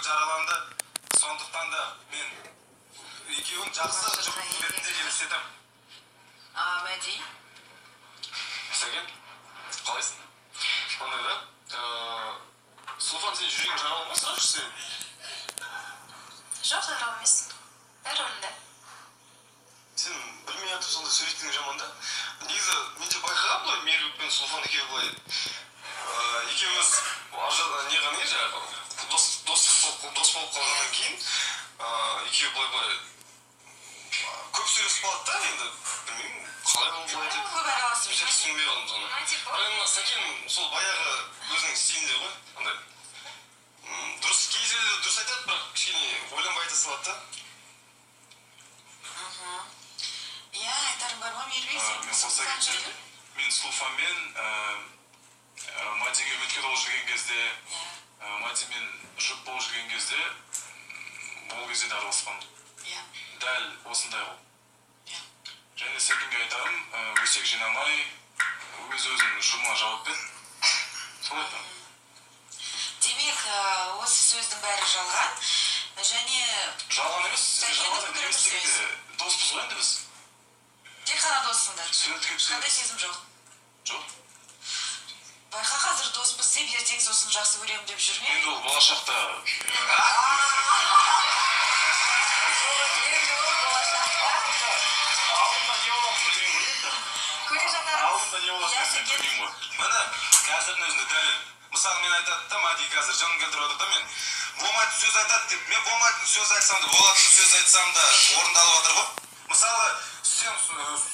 жараланды. Сондықтан да мен екеуін жақсы жұп ретінде елестетем. Мәди. Сәкен, қалайсың? Қандай да? Сұлтан, сен жүрегің жаралмас, сұрашы сен? Жоқ, жарал емес. Бәрі орында. Сен білмей атып сонда сөйлейтінің жаман да. Негізі, мен де байқағам былай, Меруерт пен Сұлтан екеуі былай. Екеуміз не жаңағы дос болып қалғаннан кейін екеуі былай көп сөйлесіп қалады да, енді білмеймін, қалай болып былай деп. Көп араласып мен түсінбей қалдым соны. Бірақ мына Сәкен сол баяғы өзінің стилінде ғой, андай дұрыс кей жерде дұрыс айтады, бірақ кішкене ойланбай айта салады да. Иә, айтарың бар ма, Меруерт? Мен қоса кетсем, мен Сұлтанмен Мадиге үміткер болып жүрген кезде, Мадимен жұп болып жүрген кезде, ол кезде де араласпамын. Дәл осындай ғой. Және Сәкенге айтарым, өсек жинамай, өз-өзінің жұмына жауап бер. Солай айтамын. Демек, осы сөздің бәрі жалған, және... Жалған емес, дегенде доспыз ғой енді біз. Тек қана доссыңдар. Қандай сезім жоқ? Жоқ. Байқа, қазір доспыз деп, ертең сосын жақсы көремін деп жүрме? Енді ол болашақта... Алдында не боламын білмеймін ғой енді. Көре жатармыз. Алдында не болады білмеймін ғой. Міне, қазірдің өзінде дәлел. Мысалы мен айтады да, Мади қазір жаным келтіріп отыр да, мен болмайтын сөз айтады деп, мен болмайтын сөз айтсам да, болатын сөз айтсам да орындалып отыр ғой. Мысалы, сен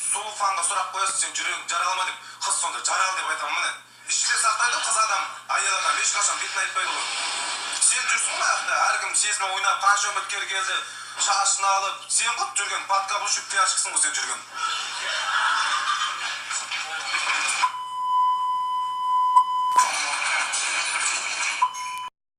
Сұлтанға сұрақ қоясың, сен жүрегің жаралма деп, қыз сонда жарал деп айтамын, міне. Іште сақтайды қыз адам, әйел адам ешқашан бетін айтпайды ғой. Сен жүрсің ғой аяқта, әркім сезімі ойнап, қанша үміткер келді, шашын алып, сен ғой жүрген подкаблучник пиарщиксің ғой сен жүрген.